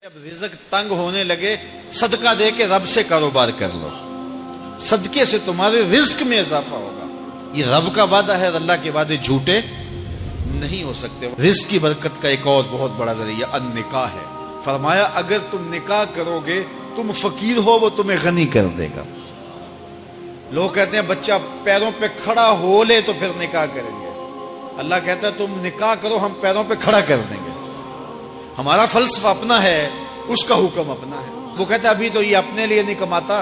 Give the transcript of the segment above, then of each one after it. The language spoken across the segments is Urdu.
جب رزق تنگ ہونے لگے صدقہ دے کے رب سے کاروبار کر لو، صدقے سے تمہارے رزق میں اضافہ ہوگا۔ یہ رب کا وعدہ ہے اور اللہ کے وعدے جھوٹے نہیں ہو سکتے۔ رزق کی برکت کا ایک اور بہت بڑا ذریعہ النکاح ہے۔ فرمایا اگر تم نکاح کرو گے، تم فقیر ہو وہ تمہیں غنی کر دے گا۔ لوگ کہتے ہیں بچہ پیروں پہ کھڑا ہو لے تو پھر نکاح کریں گے، اللہ کہتا ہے تم نکاح کرو ہم پیروں پہ کھڑا کر دیں گے۔ ہمارا فلسفہ اپنا ہے، اس کا حکم اپنا ہے۔ وہ کہتا ہے ابھی تو یہ اپنے لیے نہیں کماتا،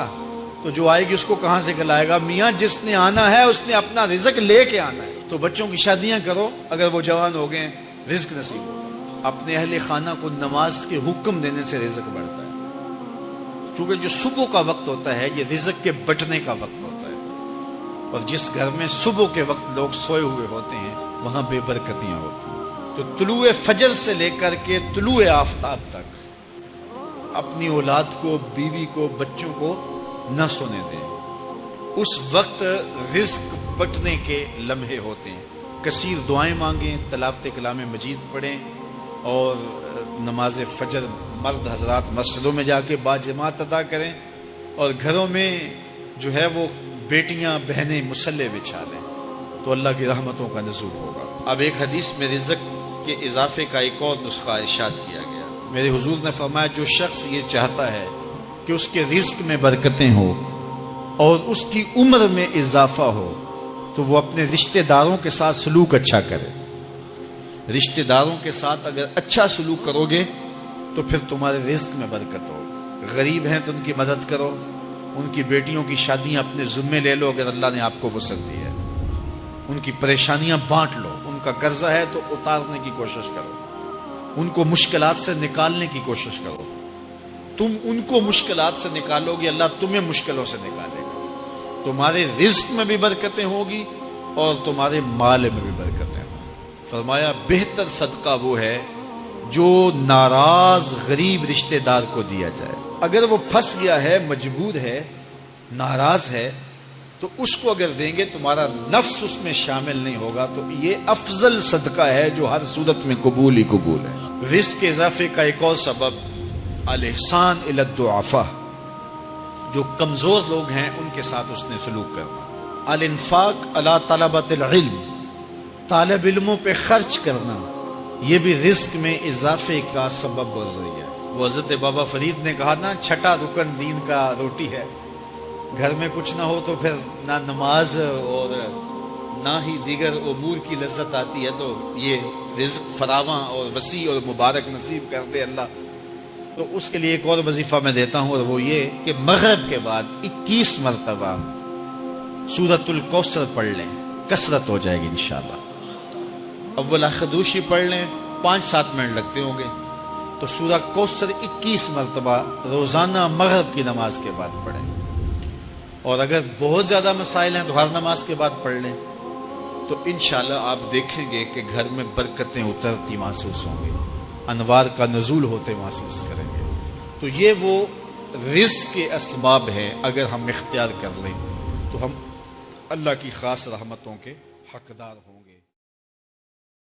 تو جو آئے گی اس کو کہاں سے کھلائے گا؟ میاں جس نے آنا ہے اس نے اپنا رزق لے کے آنا ہے۔ تو بچوں کی شادیاں کرو، اگر وہ جوان ہو گئے رزق نصیب ہوگا۔ اپنے اہل خانہ کو نماز کے حکم دینے سے رزق بڑھتا ہے، کیونکہ جو صبح کا وقت ہوتا ہے یہ رزق کے بٹنے کا وقت ہوتا ہے، اور جس گھر میں صبح کے وقت لوگ سوئے ہوئے ہوتے ہیں وہاں بے برکتیاں ہوتی ہیں۔ تو طلوع فجر سے لے کر کے طلوع آفتاب تک اپنی اولاد کو، بیوی کو، بچوں کو نہ سونے دیں۔ اس وقت رزق بٹنے کے لمحے ہوتے ہیں۔ کثیر دعائیں مانگیں، تلاوت کلام مجید پڑھیں، اور نماز فجر مرد حضرات مسجدوں میں جا کے باجماعت ادا کریں، اور گھروں میں جو ہے وہ بیٹیاں بہنیں مصلے بچھا لیں، تو اللہ کی رحمتوں کا نزول ہوگا۔ اب ایک حدیث میں رزق کے اضافے کا ایک اور نسخہ ارشاد کیا گیا۔ میرے حضور نے فرمایا جو شخص یہ چاہتا ہے کہ اس کے رزق میں برکتیں ہو اور اس کی عمر میں اضافہ ہو تو وہ اپنے رشتہ داروں کے ساتھ سلوک اچھا کرے۔ رشتہ داروں کے ساتھ اگر اچھا سلوک کرو گے تو پھر تمہارے رزق میں برکت ہو۔ غریب ہیں تو ان کی مدد کرو، ان کی بیٹیوں کی شادیاں اپنے ذمے لے لو اگر اللہ نے آپ کو وسعت دی ہے، ان کی پریشانیاں بانٹ لو، ان کا قرضہ ہے تو اتارنے کی کوشش کرو، ان کو مشکلات سے نکالنے کی کوشش کرو۔ تم ان کو مشکلات سے نکالو گے، اللہ تمہیں مشکلوں سے نکالے گا۔ تمہارے رزق میں بھی برکتیں ہوگی اور تمہارے مال میں بھی برکتیں ہوں۔ فرمایا بہتر صدقہ وہ ہے جو ناراض غریب رشتہ دار کو دیا جائے۔ اگر وہ پھنس گیا ہے، مجبور ہے، ناراض ہے، تو اس کو اگر دیں گے تمہارا نفس اس میں شامل نہیں ہوگا، تو یہ افضل صدقہ ہے جو ہر صورت میں قبول ہی قبول ہے۔ رزق کے اضافے کا ایک اور سبب الاحسان الی الضعفاء، جو کمزور لوگ ہیں ان کے ساتھ اس نے سلوک کرنا۔ الانفاق علی طلبۃ العلم، طالب علموں پہ خرچ کرنا، یہ بھی رزق میں اضافے کا سبب اور ذریعہ ہے۔ وہ حضرت بابا فرید نے کہا نا چھٹا رکن دین کا روٹی ہے۔ گھر میں کچھ نہ ہو تو پھر نہ نماز اور نہ ہی دیگر امور کی لذت آتی ہے، تو یہ رزق فراواں اور وسیع اور مبارک نصیب کر دے اللہ۔ تو اس کے لیے ایک اور وظیفہ میں دیتا ہوں، اور وہ یہ کہ مغرب کے بعد 21 مرتبہ سورۃ الکوثر پڑھ لیں، کثرت ہو جائے گی انشاءاللہ۔ اول خدوشی پڑھ لیں، 5-7 منٹ لگتے ہوں گے، تو سورہ کوثر 21 مرتبہ روزانہ مغرب کی نماز کے بعد پڑھیں۔ اور اگر بہت زیادہ مسائل ہیں تو ہر نماز کے بعد پڑھ لیں، تو انشاءاللہ آپ دیکھیں گے کہ گھر میں برکتیں اترتی محسوس ہوں گی، انوار کا نزول ہوتے محسوس کریں گے۔ تو یہ وہ رزق کے اسباب ہیں، اگر ہم اختیار کر لیں تو ہم اللہ کی خاص رحمتوں کے حقدار ہوں گے۔